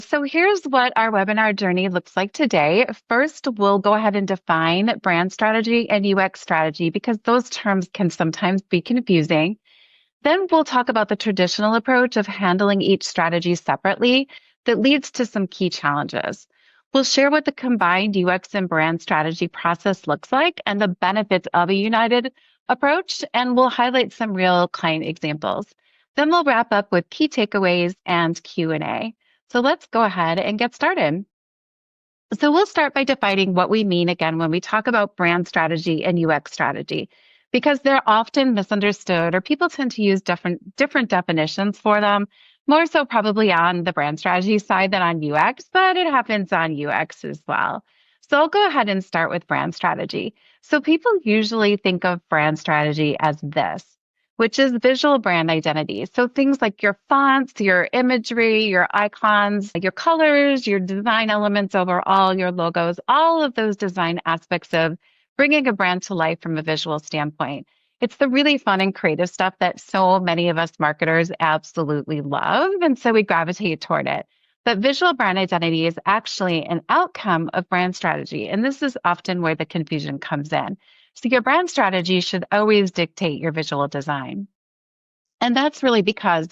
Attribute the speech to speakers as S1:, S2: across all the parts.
S1: So here's what our webinar journey looks like today. First, we'll go ahead and define brand strategy and UX strategy because those terms can sometimes be confusing. Then we'll talk about the traditional approach of handling each strategy separately that leads to some key challenges. We'll share what the combined UX and brand strategy process looks like and the benefits of a united approach, and we'll highlight some real client examples. Then we'll wrap up with key takeaways and Q&A. So let's go ahead and get started. So we'll start by defining what we mean again when we talk about brand strategy and UX strategy, because they're often misunderstood or people tend to use different definitions for them, more so probably on the brand strategy side than on UX, but it happens on UX as well. So I'll go ahead and start with brand strategy. So people usually think of brand strategy as this, which is visual brand identity. So things like your fonts, your imagery, your icons, your colors, your design elements overall, your logos, all of those design aspects of bringing a brand to life from a visual standpoint. It's the really fun and creative stuff that so many of us marketers absolutely love, and so we gravitate toward it. But visual brand identity is actually an outcome of brand strategy, and this is often where the confusion comes in. So your brand strategy should always dictate your visual design. And that's really because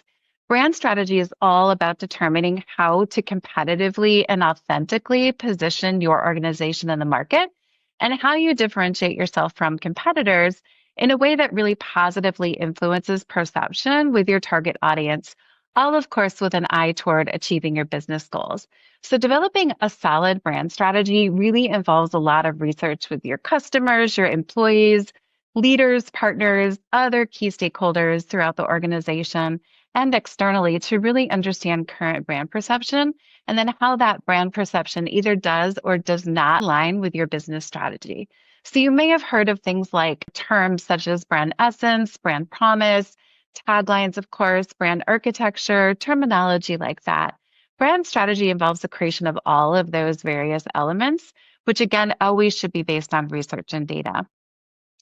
S1: brand strategy is all about determining how to competitively and authentically position your organization in the market and how you differentiate yourself from competitors in a way that really positively influences perception with your target audience, all of course with an eye toward achieving your business goals. So developing a solid brand strategy really involves a lot of research with your customers, your employees, leaders, partners, other key stakeholders throughout the organization and externally to really understand current brand perception and then how that brand perception either does or does not align with your business strategy. So you may have heard of things like terms such as brand essence, brand promise, taglines, of course, brand architecture, terminology like that. Brand strategy involves the creation of all of those various elements, which again always should be based on research and data.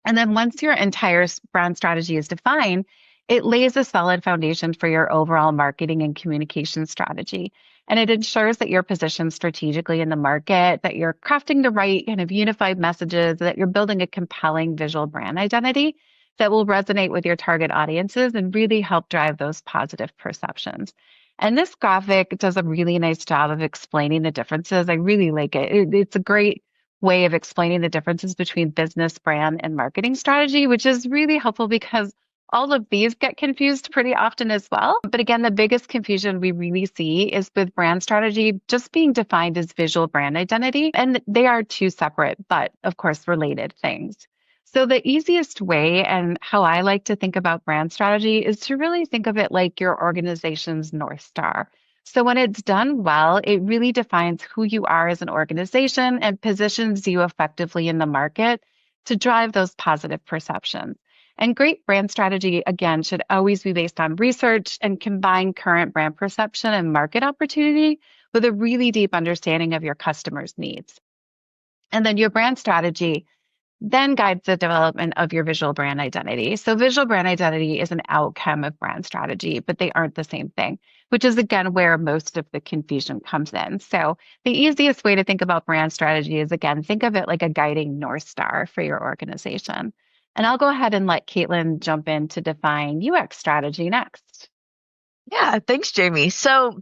S1: And then once your entire brand strategy is defined, it lays a solid foundation for your overall marketing and communication strategy. And it ensures that you're positioned strategically in the market, that you're crafting the right kind of unified messages, that you're building a compelling visual brand identity that will resonate with your target audiences and really help drive those positive perceptions. And this graphic does a really nice job of explaining the differences. I really like it. It's a great way of explaining the differences between business, brand, and marketing strategy, which is really helpful because all of these get confused pretty often as well. But again, the biggest confusion we really see is with brand strategy just being defined as visual brand identity. And they are two separate, but of course, related things. So the easiest way and how I like to think about brand strategy is to really think of it like your organization's North Star. So when it's done well, it really defines who you are as an organization and positions you effectively in the market to drive those positive perceptions. And great brand strategy, again, should always be based on research and combine current brand perception and market opportunity with a really deep understanding of your customers' needs. And then your brand strategy then guides the development of your visual brand identity. So visual brand identity is an outcome of brand strategy, but they aren't the same thing, which is again where most of the confusion comes in. So the easiest way to think about brand strategy is again, think of it like a guiding North Star for your organization. And I'll go ahead and let Caitlin jump in to define UX strategy next.
S2: Yeah, thanks, Jamie. So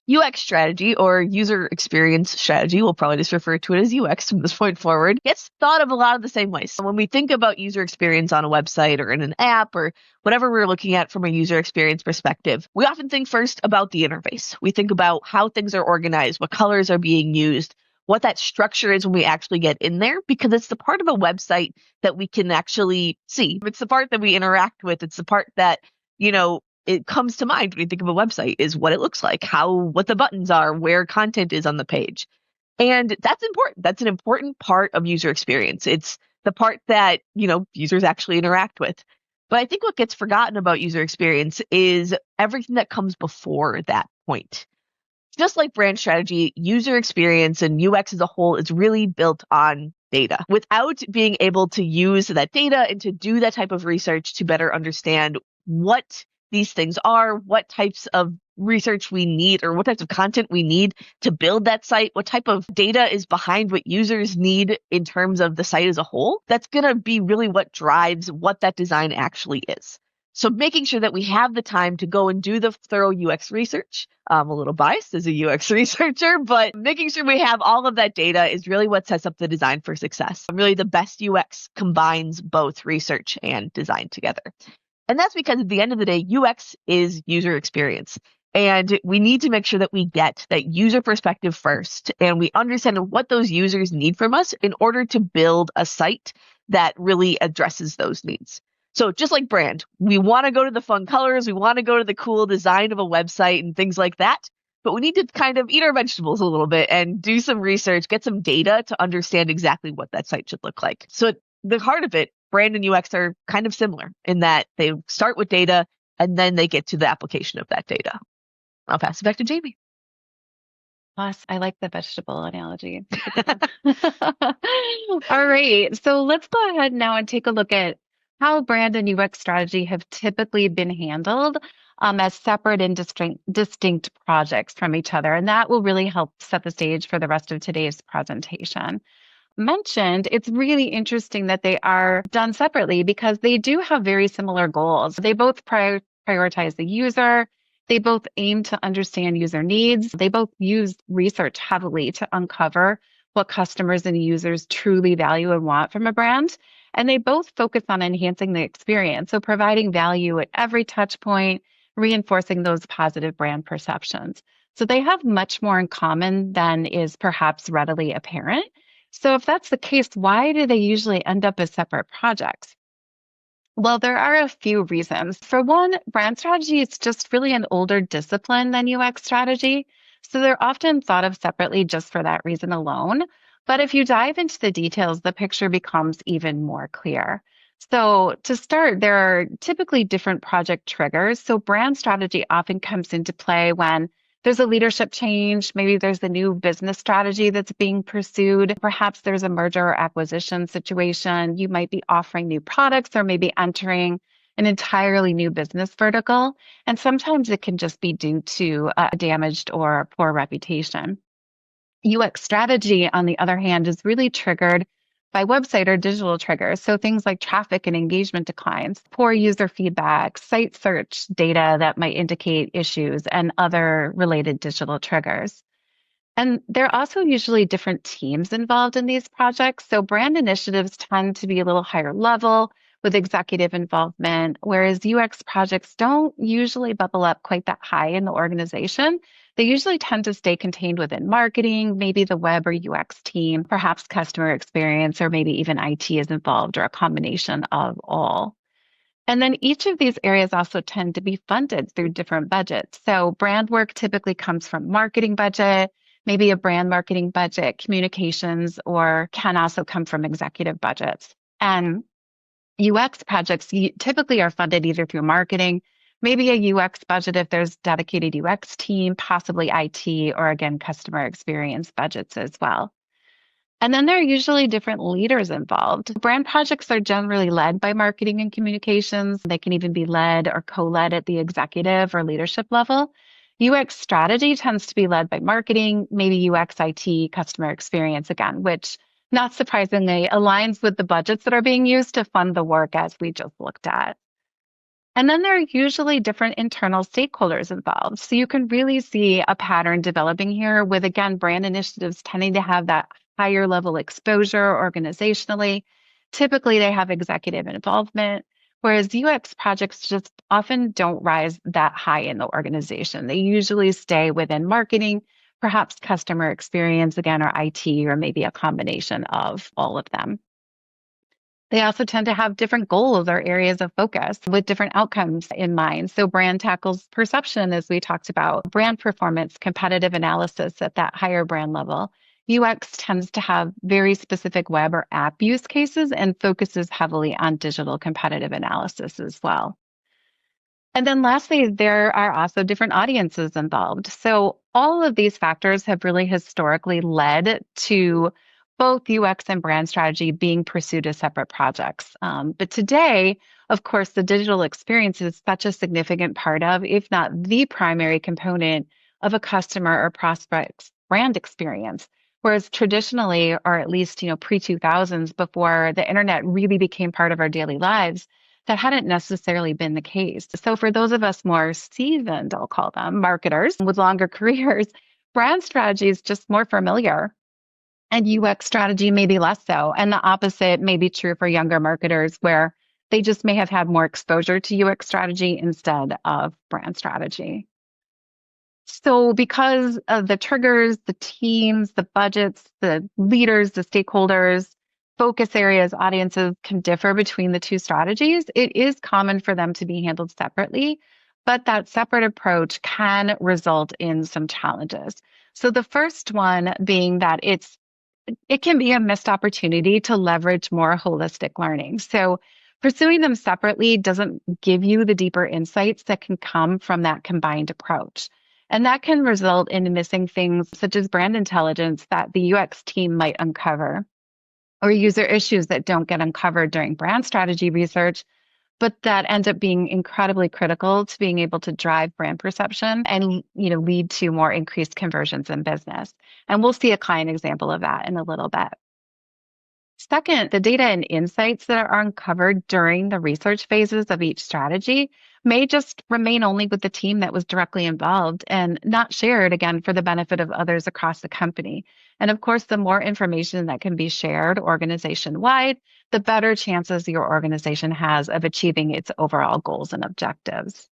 S2: UX strategy or user experience strategy, we'll probably just refer to it as UX from this point forward, gets thought of a lot of the same ways. So when we think about user experience on a website or in an app or whatever we're looking at from a user experience perspective, we often think first about the interface. We think about how things are organized, what colors are being used, what that structure is when we actually get in there, because it's the part of a website that we can actually see. It's the part that we interact with. It's the part that, it comes to mind when you think of a website is what it looks like, what the buttons are, where content is on the page. And that's important. That's an important part of user experience. It's the part that, users actually interact with. But I think what gets forgotten about user experience is everything that comes before that point. Just like brand strategy, user experience and UX as a whole is really built on data. Without being able to use that data and to do that type of research to better understand what these things are, what types of research we need or what types of content we need to build that site, what type of data is behind what users need in terms of the site as a whole, that's going to be really what drives what that design actually is. So making sure that we have the time to go and do the thorough UX research. I'm a little biased as a UX researcher, but making sure we have all of that data is really what sets up the design for success. Really, the best UX combines both research and design together. And that's because at the end of the day, UX is user experience. And we need to make sure that we get that user perspective first and we understand what those users need from us in order to build a site that really addresses those needs. So just like brand, we want to go to the fun colors, we want to go to the cool design of a website and things like that, but we need to kind of eat our vegetables a little bit and do some research, get some data to understand exactly what that site should look like. So at the heart of it, brand and UX are kind of similar in that they start with data and then they get to the application of that data. I'll pass it back to Jamie.
S1: Plus, I like the vegetable analogy. All right. So let's go ahead now and take a look at how brand and UX strategy have typically been handled as separate and distinct projects from each other. And that will really help set the stage for the rest of today's presentation. Mentioned, it's really interesting that they are done separately because they do have very similar goals. They both prioritize the user. They both aim to understand user needs. They both use research heavily to uncover what customers and users truly value and want from a brand. And they both focus on enhancing the experience, so providing value at every touch point, reinforcing those positive brand perceptions. So they have much more in common than is perhaps readily apparent. So if that's the case, why do they usually end up as separate projects? Well, there are a few reasons. For one, brand strategy is just really an older discipline than UX strategy. So they're often thought of separately just for that reason alone. But if you dive into the details, the picture becomes even more clear. So to start, there are typically different project triggers. So brand strategy often comes into play when there's a leadership change. Maybe there's a new business strategy that's being pursued. Perhaps there's a merger or acquisition situation. You might be offering new products or maybe entering an entirely new business vertical. And sometimes it can just be due to a damaged or poor reputation. UX strategy, on the other hand, is really triggered by website or digital triggers. So things like traffic and engagement declines, poor user feedback, site search data that might indicate issues, and other related digital triggers. And there are also usually different teams involved in these projects. So brand initiatives tend to be a little higher level with executive involvement, whereas UX projects don't usually bubble up quite that high in the organization. They usually tend to stay contained within marketing, maybe the web or UX team, perhaps customer experience, or maybe even IT is involved, or a combination of all. And then each of these areas also tend to be funded through different budgets. So brand work typically comes from marketing budget, maybe a brand marketing budget, communications, or can also come from executive budgets. And UX projects typically are funded either through marketing, maybe a UX budget if there's dedicated UX team, possibly IT, or again, customer experience budgets as well. And then there are usually different leaders involved. Brand projects are generally led by marketing and communications. They can even be led or co-led at the executive or leadership level. UX strategy tends to be led by marketing, maybe UX, IT, customer experience again, which not surprisingly aligns with the budgets that are being used to fund the work as we just looked at. And then there are usually different internal stakeholders involved. So you can really see a pattern developing here with, again, brand initiatives tending to have that higher level exposure organizationally. Typically, they have executive involvement, whereas UX projects just often don't rise that high in the organization. They usually stay within marketing, perhaps customer experience again, or IT, or maybe a combination of all of them. They also tend to have different goals or areas of focus with different outcomes in mind. So brand tackles perception, as we talked about, brand performance, competitive analysis at that higher brand level. UX tends to have very specific web or app use cases and focuses heavily on digital competitive analysis as well. And then lastly, there are also different audiences involved. So all of these factors have really historically led to both UX and brand strategy being pursued as separate projects. But today, Of course, the digital experience is such a significant part of, if not the primary component of a customer or prospect's brand experience. Whereas traditionally, or at least, pre-2000s, before the internet really became part of our daily lives, that hadn't necessarily been the case. So for those of us more seasoned, I'll call them marketers with longer careers, brand strategy is just more familiar and UX strategy maybe less so. And the opposite may be true for younger marketers where they just may have had more exposure to UX strategy instead of brand strategy. So, because of the triggers, the teams, the budgets, the leaders, the stakeholders, focus areas, audiences can differ between the two strategies, it is common for them to be handled separately, but that separate approach can result in some challenges. So, the first one being that it can be a missed opportunity to leverage more holistic learning. So, pursuing them separately doesn't give you the deeper insights that can come from that combined approach. And that can result in missing things such as brand intelligence that the UX team might uncover, or user issues that don't get uncovered during brand strategy research, but that end up being incredibly critical to being able to drive brand perception and lead to more increased conversions in business. And we'll see a client example of that in a little bit. Second, the data and insights that are uncovered during the research phases of each strategy may just remain only with the team that was directly involved and not shared again for the benefit of others across the company. And of course, the more information that can be shared organization wide, the better chances your organization has of achieving its overall goals and objectives.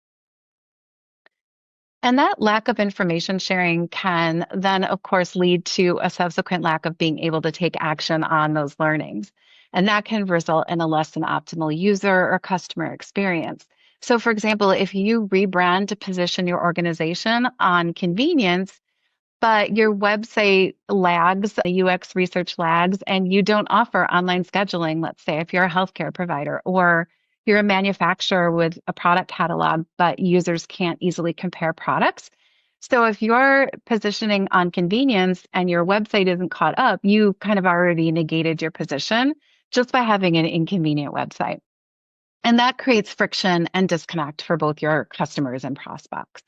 S1: And that lack of information sharing can then, of course, lead to a subsequent lack of being able to take action on those learnings. And that can result in a less than optimal user or customer experience. So, for example, if you rebrand to position your organization on convenience, but your website lags, UX research lags, and you don't offer online scheduling, let's say, if you're a healthcare provider, or you're a manufacturer with a product catalog, but users can't easily compare products. So if you're positioning on convenience and your website isn't caught up, you kind of already negated your position just by having an inconvenient website. And that creates friction and disconnect for both your customers and prospects.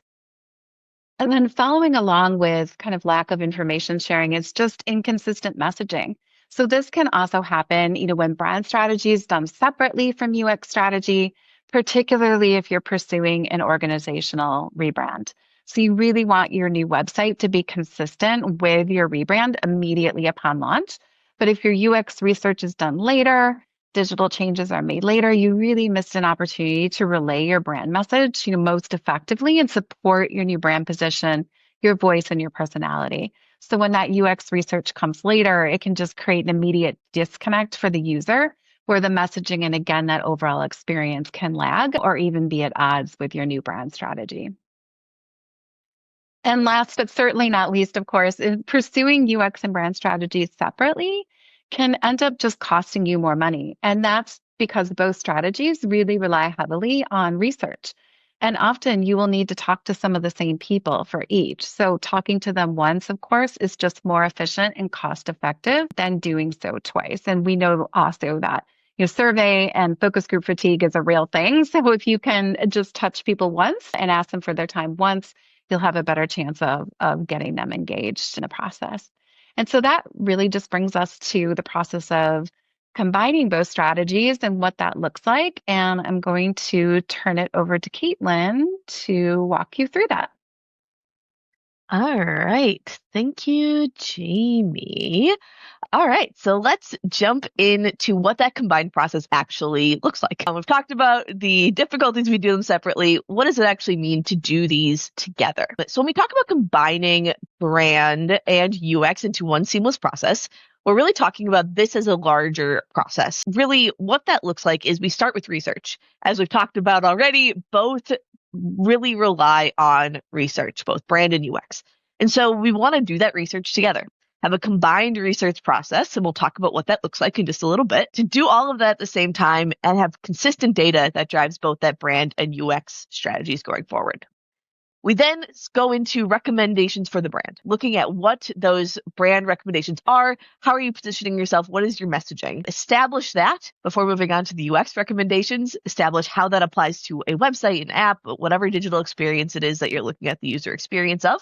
S1: And then following along with kind of lack of information sharing is just inconsistent messaging. So this can also happen, when brand strategy is done separately from UX strategy, particularly if you're pursuing an organizational rebrand. So you really want your new website to be consistent with your rebrand immediately upon launch. But if your UX research is done later, digital changes are made later, you really missed an opportunity to relay your brand message, most effectively and support your new brand position, your voice, and your personality. So when that UX research comes later, it can just create an immediate disconnect for the user where the messaging and again, that overall experience can lag or even be at odds with your new brand strategy. And last but certainly not least, of course, is pursuing UX and brand strategies separately can end up just costing you more money. And that's because both strategies really rely heavily on research. And often you will need to talk to some of the same people for each. So talking to them once, of course, is just more efficient and cost effective than doing so twice. And we know also that survey and focus group fatigue is a real thing. So if you can just touch people once and ask them for their time once, you'll have a better chance of getting them engaged in a process. And so that really just brings us to the process of combining both strategies and what that looks like. And I'm going to turn it over to Caitlin to walk you through that.
S2: All right. Thank you, Jamie. All right, so let's jump into what that combined process actually looks like. We've talked about the difficulties we do them separately. What does it actually mean to do these together? So when we talk about combining brand and UX into one seamless process, we're really talking about this as a larger process. Really, what that looks like is we start with research. As we've talked about already, both really rely on research, both brand and UX. And so we want to do that research together, have a combined research process, and we'll talk about what that looks like in just a little bit, to do all of that at the same time and have consistent data that drives both that brand and UX strategies going forward. We then go into recommendations for the brand, looking at what those brand recommendations are. How are you positioning yourself? What is your messaging? Establish that before moving on to the UX recommendations. Establish how that applies to a website, an app, whatever digital experience it is that you're looking at the user experience of.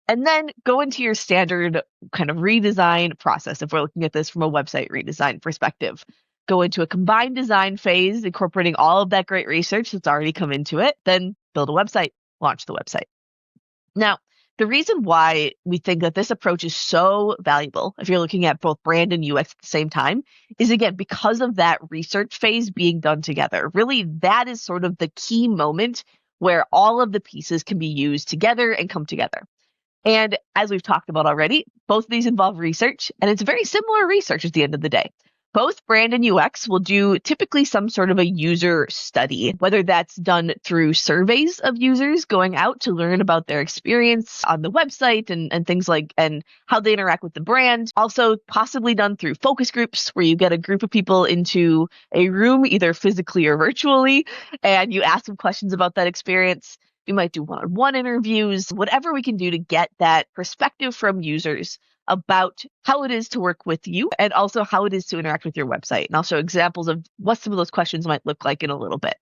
S2: And then go into your standard kind of redesign process if we're looking at this from a website redesign perspective. Go into a combined design phase, incorporating all of that great research that's already come into it. Then build a website, launch the website. Now, the reason why we think that this approach is so valuable, if you're looking at both brand and UX at the same time, is again, because of that research phase being done together. Really, that is sort of the key moment where all of the pieces can be used together and come together. And as we've talked about already, both of these involve research, and it's very similar research at the end of the day. Both brand and UX will do typically some sort of a user study, whether that's done through surveys of users going out to learn about their experience on the website and things like, and how they interact with the brand. Also possibly done through focus groups where you get a group of people into a room, either physically or virtually, and you ask them questions about that experience. We might do one-on-one interviews, whatever we can do to get that perspective from users about how it is to work with you and also how it is to interact with your website. And I'll show examples of what some of those questions might look like in a little bit.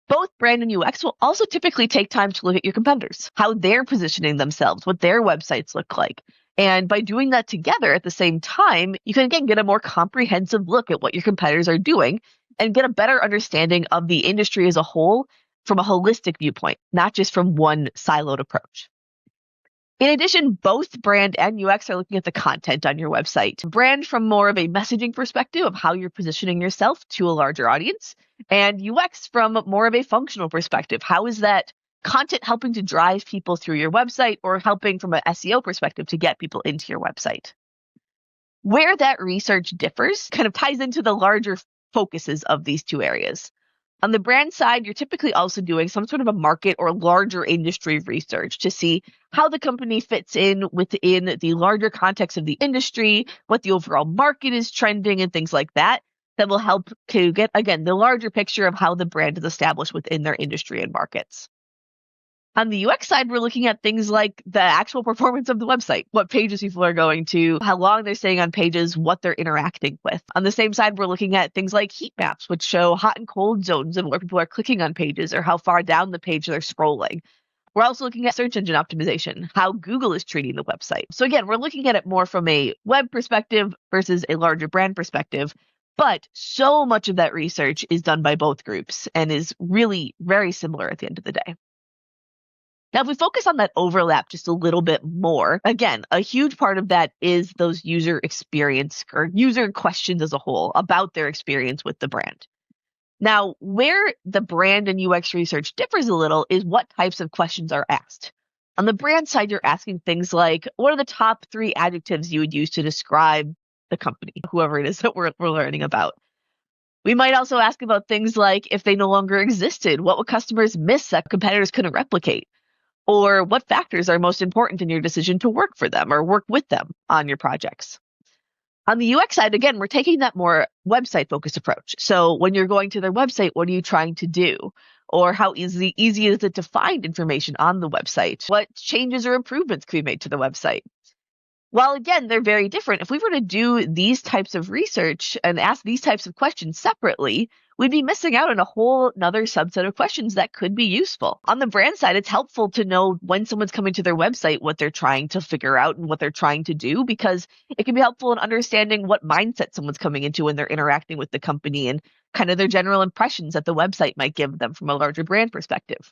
S2: Both brand and UX will also typically take time to look at your competitors, how they're positioning themselves, what their websites look like. And by doing that together at the same time, you can again get a more comprehensive look at what your competitors are doing and get a better understanding of the industry as a whole from a holistic viewpoint, not just from one siloed approach. In addition, both brand and UX are looking at the content on your website. Brand from more of a messaging perspective of how you're positioning yourself to a larger audience, and UX from more of a functional perspective. How is that content helping to drive people through your website or helping from an SEO perspective to get people into your website? Where that research differs kind of ties into the larger focuses of these two areas. On the brand side, you're typically also doing some sort of a market or larger industry research to see how the company fits in within the larger context of the industry, what the overall market is trending, and things like that. That will help to get, again, the larger picture of how the brand is established within their industry and markets. On the UX side, we're looking at things like the actual performance of the website, what pages people are going to, how long they're staying on pages, what they're interacting with. On the same side, we're looking at things like heat maps, which show hot and cold zones and where people are clicking on pages or how far down the page they're scrolling. We're also looking at search engine optimization, how Google is treating the website. So again, we're looking at it more from a web perspective versus a larger brand perspective. But so much of that research is done by both groups and is really very similar at the end of the day. Now, if we focus on that overlap just a little bit more, again, a huge part of that is those user experience or user questions as a whole about their experience with the brand. Now, where the brand and UX research differs a little is what types of questions are asked. On the brand side, you're asking things like, what are the top 3 adjectives you would use to describe the company, whoever it is that we're learning about? We might also ask about things like, if they no longer existed, what would customers miss that competitors couldn't replicate? Or what factors are most important in your decision to work for them or work with them on your projects? On the UX side, again, we're taking that more website-focused approach. So when you're going to their website, what are you trying to do? Or how easy is it to find information on the website? What changes or improvements can be made to the website? While, again, they're very different, if we were to do these types of research and ask these types of questions separately, we'd be missing out on a whole another subset of questions that could be useful. On the brand side, it's helpful to know when someone's coming to their website, what they're trying to figure out and what they're trying to do, because it can be helpful in understanding what mindset someone's coming into when they're interacting with the company and kind of their general impressions that the website might give them from a larger brand perspective.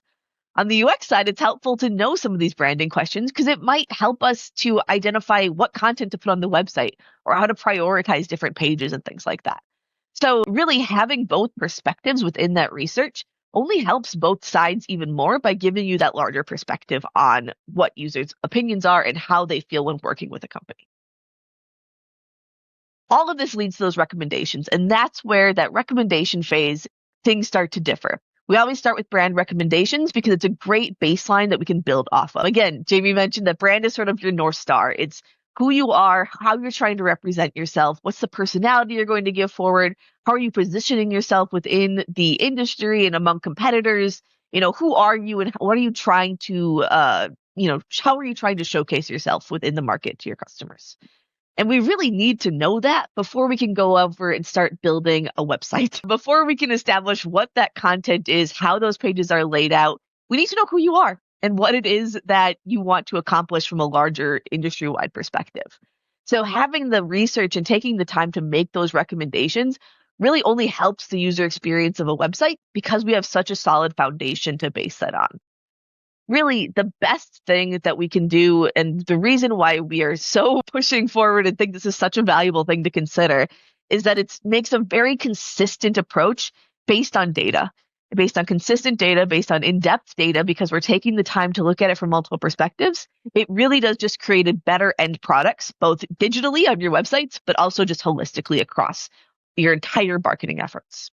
S2: On the UX side, it's helpful to know some of these branding questions because it might help us to identify what content to put on the website or how to prioritize different pages and things like that. So really having both perspectives within that research only helps both sides even more by giving you that larger perspective on what users' opinions are and how they feel when working with a company. All of this leads to those recommendations, and that's where that recommendation phase, things start to differ. We always start with brand recommendations because it's a great baseline that we can build off of. Again, Jamie mentioned that brand is sort of your North Star. It's who you are, how you're trying to represent yourself, what's the personality you're going to give forward, how are you positioning yourself within the industry and among competitors, Who are you and what are you trying to, how are you trying to showcase yourself within the market to your customers? And we really need to know that before we can go over and start building a website. Before we can establish what that content is, how those pages are laid out, we need to know who you are and what it is that you want to accomplish from a larger industry-wide perspective. So having the research and taking the time to make those recommendations really only helps the user experience of a website because we have such a solid foundation to base that on. Really, the best thing that we can do, and the reason why we are so pushing forward and think this is such a valuable thing to consider, is that it makes a very consistent approach based on data, based on consistent data, based on in-depth data, because we're taking the time to look at it from multiple perspectives. It really does just create a better end products, both digitally on your websites, but also just holistically across your entire marketing efforts.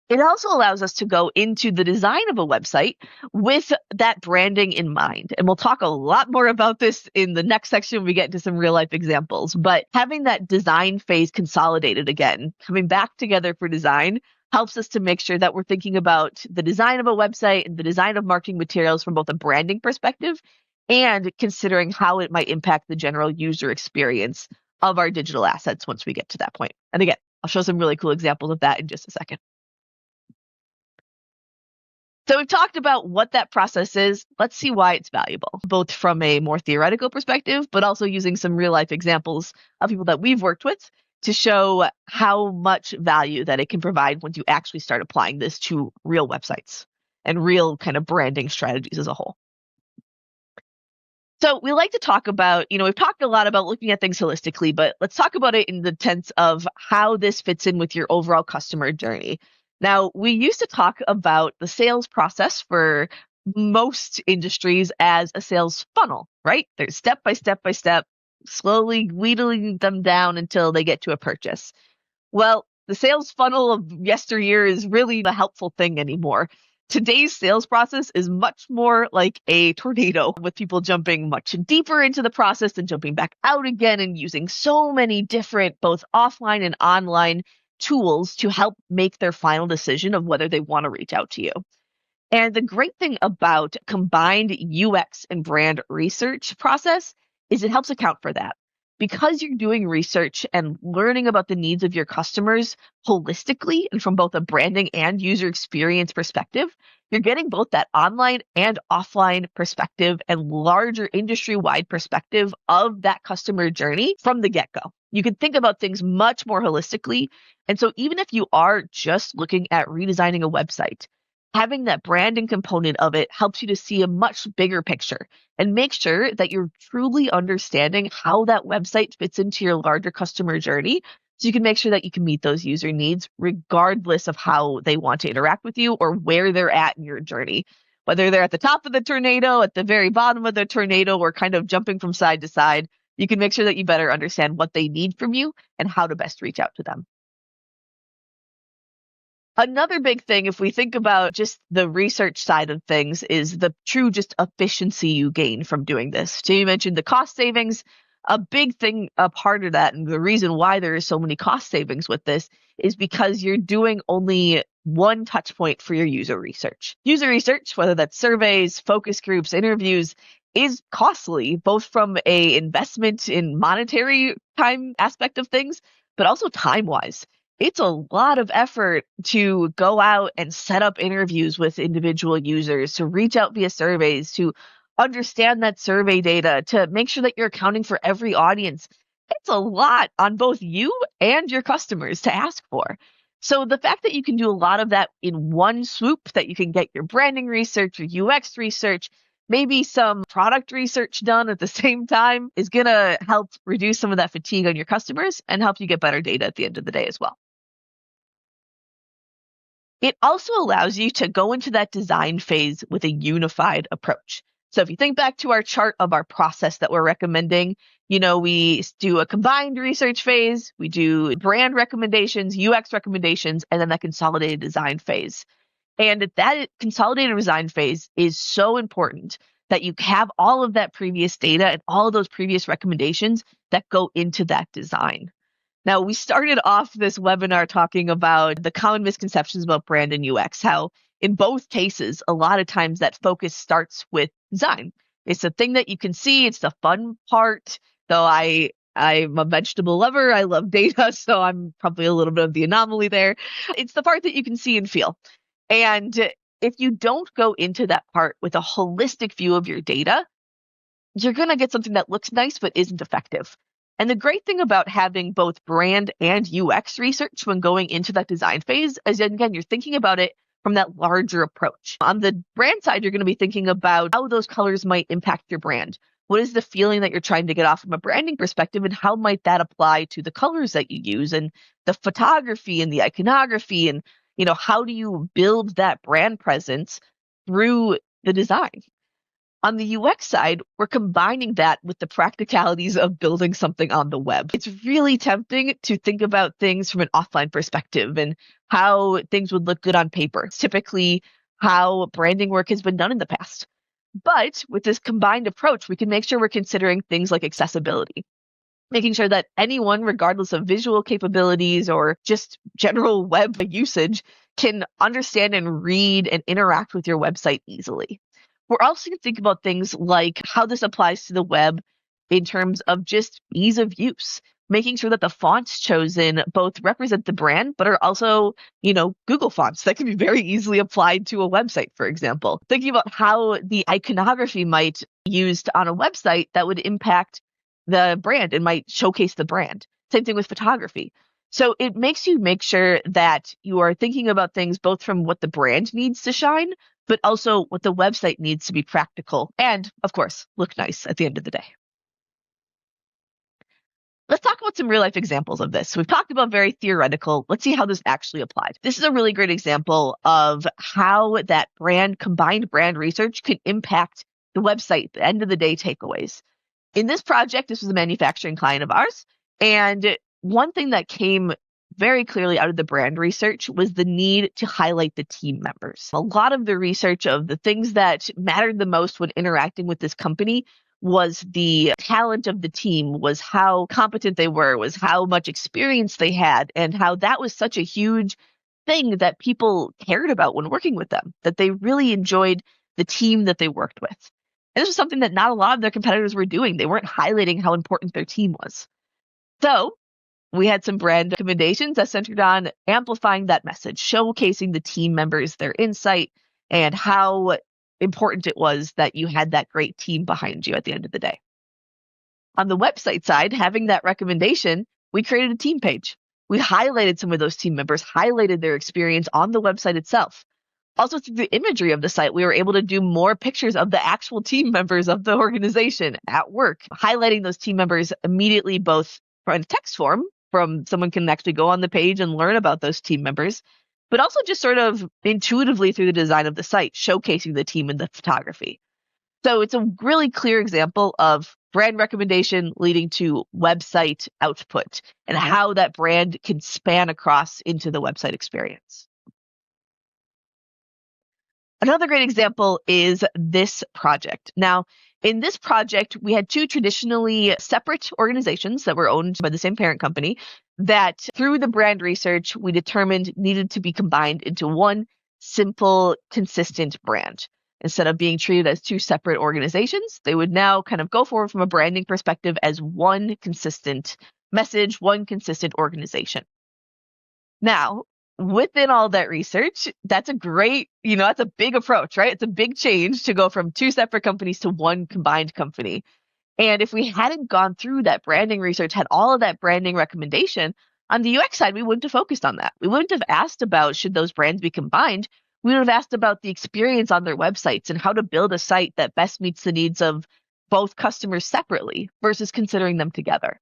S2: It also allows us to go into the design of a website with that branding in mind. And we'll talk a lot more about this in the next section when we get into some real life examples. But having that design phase consolidated again, coming back together for design, helps us to make sure that we're thinking about the design of a website and the design of marketing materials from both a branding perspective and considering how it might impact the general user experience of our digital assets once we get to that point. And again, I'll show some really cool examples of that in just a second. So we've talked about what that process is. Let's see why it's valuable, both from a more theoretical perspective, but also using some real life examples of people that we've worked with to show how much value that it can provide once you actually start applying this to real websites and real kind of branding strategies as a whole. So we like to talk about, we've talked a lot about looking at things holistically, but let's talk about it in the sense of how this fits in with your overall customer journey. Now, we used to talk about the sales process for most industries as a sales funnel, right? There's step by step, slowly wheedling them down until they get to a purchase. Well, the sales funnel of yesteryear is really a helpful thing anymore. Today's sales process is much more like a tornado, with people jumping much deeper into the process and jumping back out again and using so many different, both offline and online tools to help make their final decision of whether they want to reach out to you. And the great thing about combined UX and brand research process is it helps account for that. Because you're doing research and learning about the needs of your customers holistically and from both a branding and user experience perspective, you're getting both that online and offline perspective and larger industry-wide perspective of that customer journey from the get-go. You can think about things much more holistically. And so even if you are just looking at redesigning a website, having that branding component of it helps you to see a much bigger picture and make sure that you're truly understanding how that website fits into your larger customer journey. So you can make sure that you can meet those user needs regardless of how they want to interact with you or where they're at in your journey. Whether they're at the top of the tornado, at the very bottom of the tornado, or kind of jumping from side to side, you can make sure that you better understand what they need from you and how to best reach out to them. Another big thing, if we think about just the research side of things, is the true just efficiency you gain from doing this. So you mentioned the cost savings. A big thing, a part of that, and the reason why there is so many cost savings with this is because you're doing only one touch point for your user research. User research, whether that's surveys, focus groups, interviews, is costly, both from a investment in monetary time aspect of things, but also time-wise. It's a lot of effort to go out and set up interviews with individual users, to reach out via surveys, to understand that survey data, to make sure that you're accounting for every audience. It's a lot on both you and your customers to ask for. So the fact that you can do a lot of that in one swoop, that you can get your branding research, your UX research, maybe some product research done at the same time, is going to help reduce some of that fatigue on your customers and help you get better data at the end of the day as well. It also allows you to go into that design phase with a unified approach. So if you think back to our chart of our process that we're recommending, we do a combined research phase, we do brand recommendations, UX recommendations, and then that consolidated design phase. And that consolidated design phase is so important that you have all of that previous data and all of those previous recommendations that go into that design. Now, we started off this webinar talking about the common misconceptions about brand and UX, how in both cases, a lot of times that focus starts with design. It's the thing that you can see. It's the fun part. Though I'm a vegetable lover. I love data, so I'm probably a little bit of the anomaly there. It's the part that you can see and feel. And if you don't go into that part with a holistic view of your data, you're going to get something that looks nice but isn't effective. And the great thing about having both brand and UX research when going into that design phase is, again, you're thinking about it from that larger approach. On the brand side, you're going to be thinking about how those colors might impact your brand. What is the feeling that you're trying to get off from a branding perspective, and how might that apply to the colors that you use and the photography and the iconography, and how do you build that brand presence through the design? On the UX side, we're combining that with the practicalities of building something on the web. It's really tempting to think about things from an offline perspective and how things would look good on paper. It's typically how branding work has been done in the past. But with this combined approach, we can make sure we're considering things like accessibility, making sure that anyone, regardless of visual capabilities or just general web usage, can understand and read and interact with your website easily. We're also going to think about things like how this applies to the web in terms of just ease of use, making sure that the fonts chosen both represent the brand, but are also, Google fonts that can be very easily applied to a website, for example. Thinking about how the iconography might be used on a website that would impact the brand and might showcase the brand. Same thing with photography. So it makes you make sure that you are thinking about things both from what the brand needs to shine, but also what the website needs to be practical and, of course, look nice at the end of the day. Let's talk about some real life examples of this. So we've talked about very theoretical. Let's see how this actually applied. This is a really great example of how that combined brand research can impact the website, at the end of the day takeaways. In this project, this was a manufacturing client of ours. And one thing that came very clearly out of the brand research was the need to highlight the team members. A lot of the research of the things that mattered the most when interacting with this company was the talent of the team, was how competent they were, was how much experience they had, and how that was such a huge thing that people cared about when working with them, that they really enjoyed the team that they worked with. And this was something that not a lot of their competitors were doing. They weren't highlighting how important their team was. So we had some brand recommendations that centered on amplifying that message, showcasing the team members, their insight, and how important it was that you had that great team behind you at the end of the day. On the website side, having that recommendation, we created a team page. We highlighted some of those team members, highlighted their experience on the website itself. Also, through the imagery of the site, we were able to do more pictures of the actual team members of the organization at work, highlighting those team members immediately, both in text form, from someone can actually go on the page and learn about those team members, but also just sort of intuitively through the design of the site, showcasing the team and the photography. So it's a really clear example of brand recommendation leading to website output and how that brand can span across into the website experience. Another great example is this project. Now, in this project, we had two traditionally separate organizations that were owned by the same parent company that through the brand research, we determined needed to be combined into one simple, consistent brand. Instead of being treated as two separate organizations, they would now kind of go forward from a branding perspective as one consistent message, one consistent organization. Now, within all that research, that's a great, that's a big approach, right? It's a big change to go from two separate companies to one combined company. And if we hadn't gone through that branding research, had all of that branding recommendation, on the UX side, we wouldn't have focused on that. We wouldn't have asked about should those brands be combined. We would have asked about the experience on their websites and how to build a site that best meets the needs of both customers separately versus considering them together.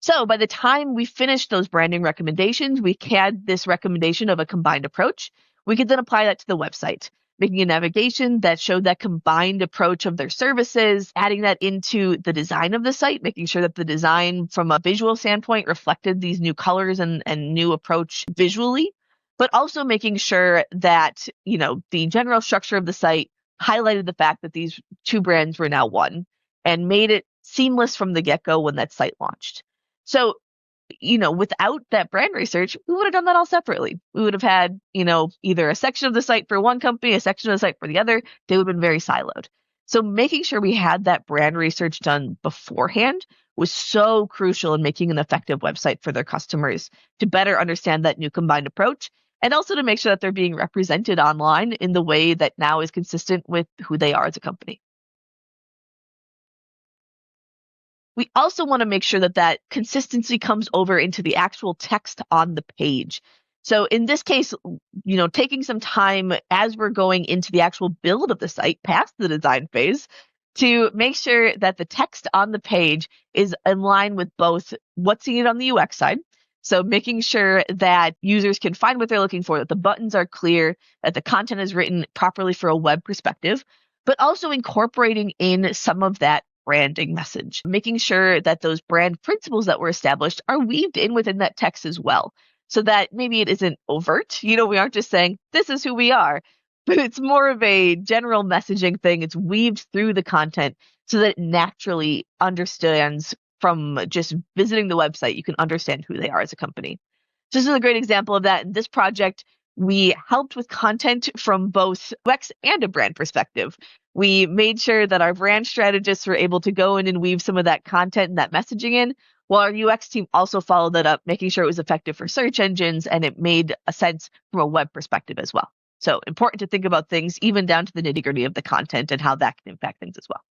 S2: So by the time we finished those branding recommendations, we had this recommendation of a combined approach. We could then apply that to the website, making a navigation that showed that combined approach of their services, adding that into the design of the site, making sure that the design from a visual standpoint reflected these new colors and new approach visually, but also making sure that, the general structure of the site highlighted the fact that these two brands were now one and made it seamless from the get-go when that site launched. So without that brand research, we would have done that all separately. We would have had, either a section of the site for one company, a section of the site for the other. They would have been very siloed. So making sure we had that brand research done beforehand was so crucial in making an effective website for their customers to better understand that new combined approach, and also to make sure that they're being represented online in the way that now is consistent with who they are as a company. We also want to make sure that that consistency comes over into the actual text on the page. So in this case, taking some time as we're going into the actual build of the site past the design phase to make sure that the text on the page is in line with both what's needed on the UX side. So making sure that users can find what they're looking for, that the buttons are clear, that the content is written properly for a web perspective, but also incorporating in some of that branding message, making sure that those brand principles that were established are weaved in within that text as well, so that maybe it isn't overt. We aren't just saying, this is who we are, but it's more of a general messaging thing. It's weaved through the content so that it naturally understands from just visiting the website, you can understand who they are as a company. So this is a great example of that. In this project, we helped with content from both UX and a brand perspective. We made sure that our brand strategists were able to go in and weave some of that content and that messaging in, while our UX team also followed that up, making sure it was effective for search engines and it made a sense from a web perspective as well. So important to think about things even down to the nitty-gritty of the content and how that can impact things as well.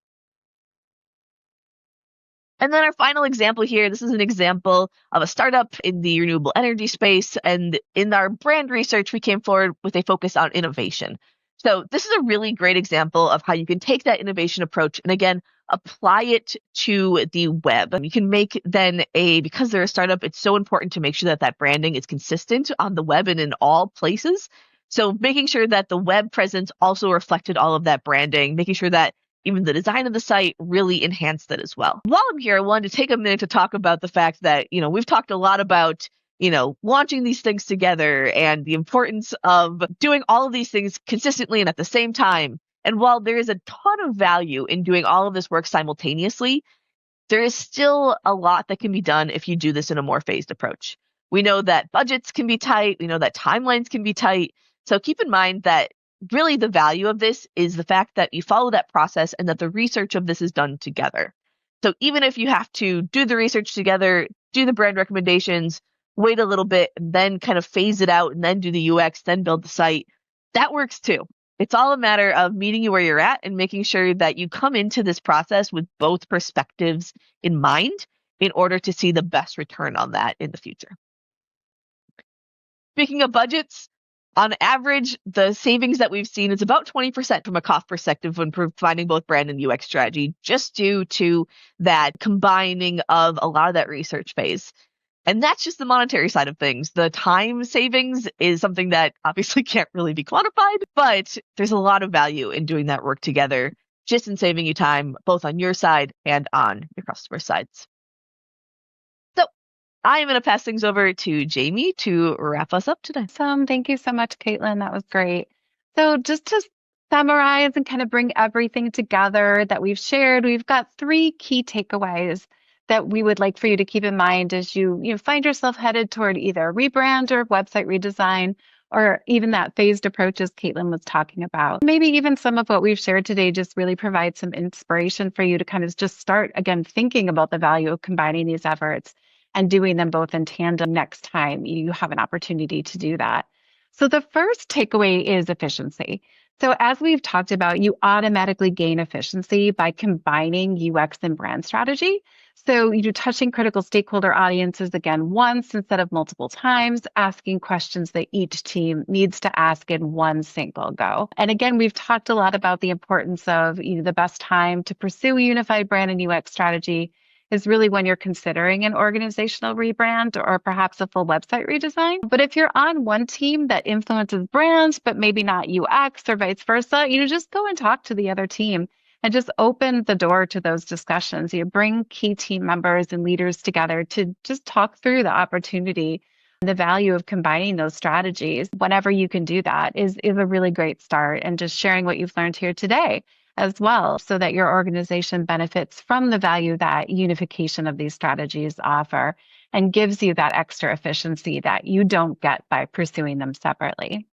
S2: And then our final example here, this is an example of a startup in the renewable energy space. And in our brand research, we came forward with a focus on innovation. So this is a really great example of how you can take that innovation approach and again, apply it to the web. You can make then because they're a startup, it's so important to make sure that that branding is consistent on the web and in all places. So making sure that the web presence also reflected all of that branding, making sure that even the design of the site really enhanced that as well. While I'm here, I wanted to take a minute to talk about the fact that, we've talked a lot about, launching these things together and the importance of doing all of these things consistently and at the same time. And while there is a ton of value in doing all of this work simultaneously, there is still a lot that can be done if you do this in a more phased approach. We know that budgets can be tight. We know that timelines can be tight. So keep in mind that really the value of this is the fact that you follow that process and that the research of this is done together. So even if you have to do the research together, do the brand recommendations, wait a little bit, and then kind of phase it out and then do the UX, then build the site, that works too. It's all a matter of meeting you where you're at and making sure that you come into this process with both perspectives in mind in order to see the best return on that in the future. Speaking of budgets, on average, the savings that we've seen is about 20% from a cost perspective when providing both brand and UX strategy, just due to that combining of a lot of that research phase. And that's just the monetary side of things. The time savings is something that obviously can't really be quantified, but there's a lot of value in doing that work together, just in saving you time, both on your side and on your customer sides. I am going to pass things over to Jamie to wrap us up today.
S1: Awesome. Thank you so much, Caitlin. That was great. So just to summarize and kind of bring everything together that we've shared, we've got 3 key takeaways that we would like for you to keep in mind as you find yourself headed toward either a rebrand or website redesign, or even that phased approach as Caitlin was talking about. Maybe even some of what we've shared today just really provides some inspiration for you to kind of just start again thinking about the value of combining these efforts and doing them both in tandem next time you have an opportunity to do that. So the first takeaway is efficiency. So as we've talked about, you automatically gain efficiency by combining UX and brand strategy. So you're touching critical stakeholder audiences again once instead of multiple times, asking questions that each team needs to ask in one single go. And again, we've talked a lot about the importance of the best time to pursue a unified brand and UX strategy is really when you're considering an organizational rebrand or perhaps a full website redesign. But if you're on one team that influences brands, but maybe not UX or vice versa, just go and talk to the other team and just open the door to those discussions. You bring key team members and leaders together to just talk through the opportunity and the value of combining those strategies. Whenever you can do that is a really great start, and just sharing what you've learned here today. as well, so that your organization benefits from the value that unification of these strategies offer and gives you that extra efficiency that you don't get by pursuing them separately.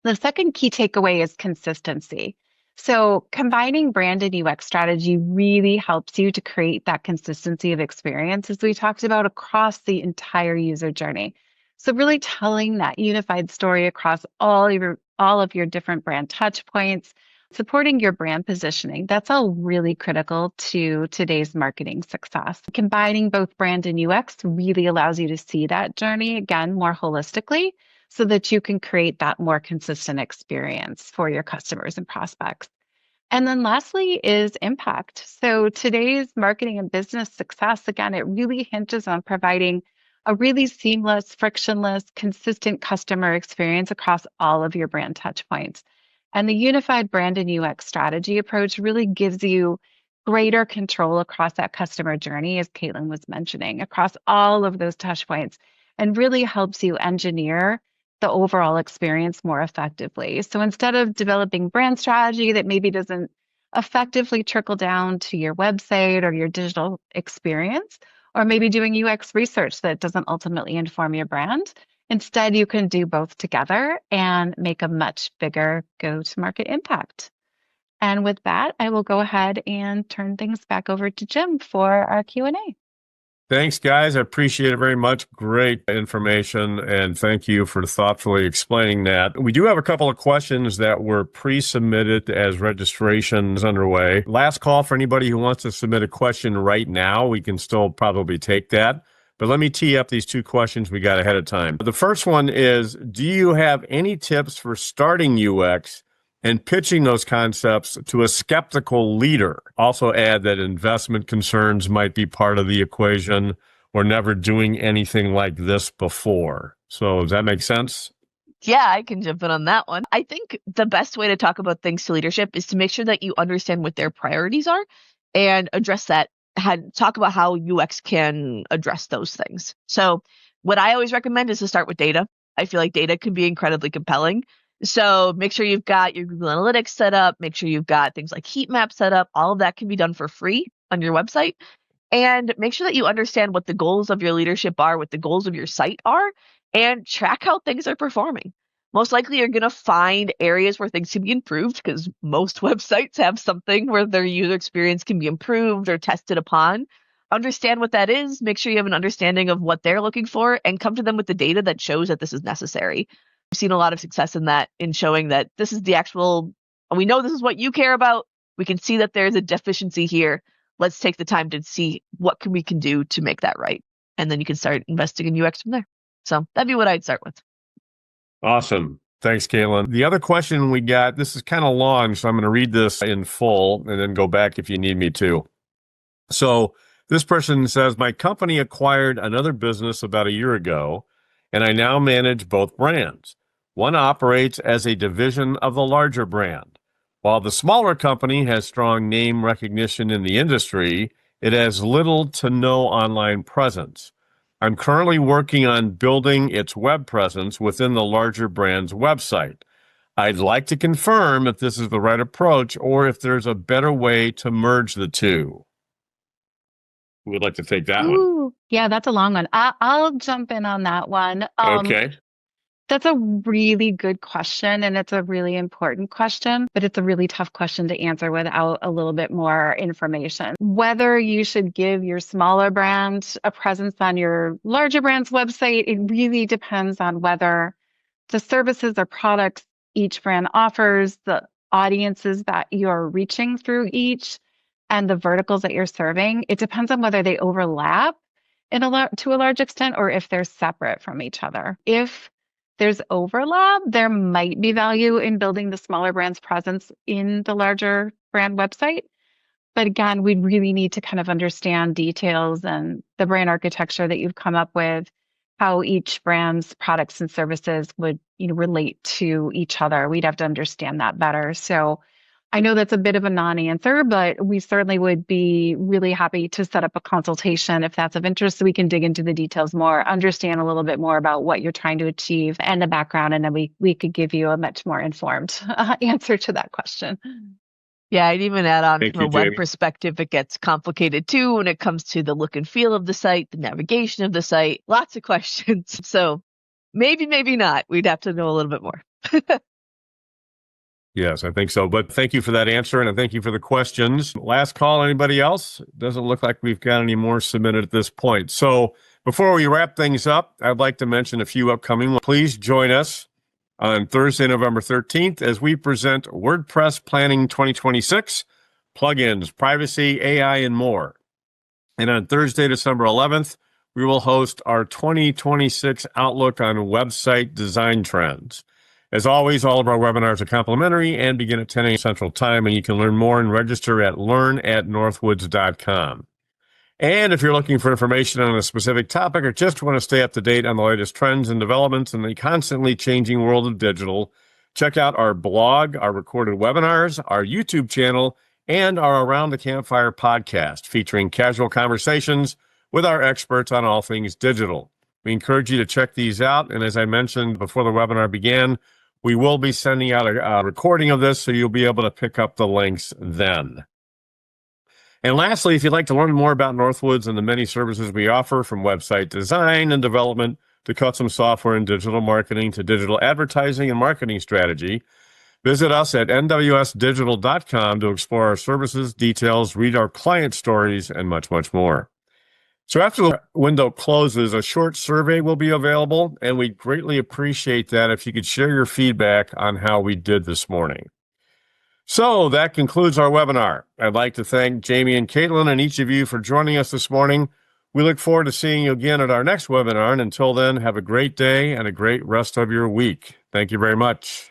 S1: The second key takeaway is consistency. So, combining brand and UX strategy really helps you to create that consistency of experience, as we talked about, across the entire user journey. So, really telling that unified story across all of your different brand touch points, supporting your brand positioning. That's all really critical to today's marketing success. Combining both brand and UX really allows you to see that journey again more holistically so that you can create that more consistent experience for your customers and prospects. And then lastly is impact. So today's marketing and business success, again, it really hinges on providing a really seamless, frictionless, consistent customer experience across all of your brand touch points. And the unified brand and UX strategy approach really gives you greater control across that customer journey, as Caitlin was mentioning, across all of those touch points, and really helps you engineer the overall experience more effectively. So instead of developing brand strategy that maybe doesn't effectively trickle down to your website or your digital experience, or maybe doing UX research that doesn't ultimately inform your brand, instead you can do both together and make a much bigger go-to-market impact. And with that, I will go ahead and turn things back over to Jim for our Q&A.
S3: Thanks, guys. I appreciate it very much. Great information, and thank you for thoughtfully explaining that. We do have a couple of questions that were pre-submitted as registration is underway. Last call for anybody who wants to submit a question right now. We can still probably take that. But let me tee up these two questions we got ahead of time. The first one is, do you have any tips for starting UX and pitching those concepts to a skeptical leader? Also add that investment concerns might be part of the equation, or never doing anything like this before. So does that make sense?
S2: Yeah, I can jump in on that one. I think the best way to talk about things to leadership is to make sure that you understand what their priorities are and address that. Talk about how UX can address those things. So what I always recommend is to start with data. I feel like data can be incredibly compelling. So make sure you've got your Google Analytics set up. Make sure you've got things like heat maps set up. All of that can be done for free on your website. And make sure that you understand what the goals of your leadership are, what the goals of your site are, and track how things are performing. Most likely you're going to find areas where things can be improved, because most websites have something where their user experience can be improved or tested upon. Understand what that is, make sure you have an understanding of what they're looking for, and come to them with the data that shows that this is necessary. We've seen a lot of success in that, in showing that this is the actual, we know this is what you care about. We can see that there's a deficiency here. Let's take the time to see what we can do to make that right. And then you can start investing in UX from there. So that'd be what I'd start with.
S3: Awesome. Thanks, Caitlin. The other question we got, this is kind of long, so I'm going to read this in full and then go back if you need me to. So this person says, my company acquired another business about a year ago, and I now manage both brands. One operates as a division of the larger brand. While the smaller company has strong name recognition in the industry, it has little to no online presence. I'm currently working on building its web presence within the larger brand's website. I'd like to confirm if this is the right approach or if there's a better way to merge the two. Who would like to take that one?
S1: Yeah, that's a long one. I'll jump in on that one.
S3: Okay.
S1: That's a really good question, and it's a really important question, but it's a really tough question to answer without a little bit more information. Whether you should give your smaller brand a presence on your larger brand's website, it really depends on whether the services or products each brand offers, the audiences that you're reaching through each, and the verticals that you're serving. It depends on whether they overlap to a large extent or if they're separate from each other. If there's overlap, there might be value in building the smaller brand's presence in the larger brand website. But again, we really need to kind of understand details and the brand architecture that you've come up with, how each brand's products and services would, relate to each other. We'd have to understand that better. So I know that's a bit of a non-answer, but we certainly would be really happy to set up a consultation if that's of interest, so we can dig into the details more, understand a little bit more about what you're trying to achieve and the background, and then we could give you a much more informed answer to that question.
S2: Yeah, I'd even add on
S3: Thank
S2: from
S3: you,
S2: a web
S3: Jamie.
S2: perspective, it gets complicated too when it comes to the look and feel of the site, the navigation of the site, lots of questions. So maybe, maybe not. We'd have to know a little bit more.
S3: Yes, I think so. But thank you for that answer, and thank you for the questions. Last call, anybody else? Doesn't look like we've got any more submitted at this point. So before we wrap things up, I'd like to mention a few upcoming ones. Please join us on Thursday, November 13th, as we present WordPress Planning 2026, plugins, privacy, AI, and more. And on Thursday, December 11th, we will host our 2026 Outlook on Website Design Trends. As always, all of our webinars are complimentary and begin at 10 a.m. Central Time, and you can learn more and register at learn@northwoods.com. And if you're looking for information on a specific topic or just want to stay up to date on the latest trends and developments in the constantly changing world of digital, check out our blog, our recorded webinars, our YouTube channel, and our Around the Campfire podcast, featuring casual conversations with our experts on all things digital. We encourage you to check these out. And as I mentioned before the webinar began, we will be sending out a recording of this, so you'll be able to pick up the links then. And lastly, if you'd like to learn more about Northwoods and the many services we offer, from website design and development to custom software and digital marketing to digital advertising and marketing strategy, visit us at nwsdigital.com to explore our services, details, read our client stories, and much, much more. So after the window closes, a short survey will be available, and we'd greatly appreciate that if you could share your feedback on how we did this morning. So that concludes our webinar. I'd like to thank Jamie and Caitlin and each of you for joining us this morning. We look forward to seeing you again at our next webinar. And until then, have a great day and a great rest of your week. Thank you very much.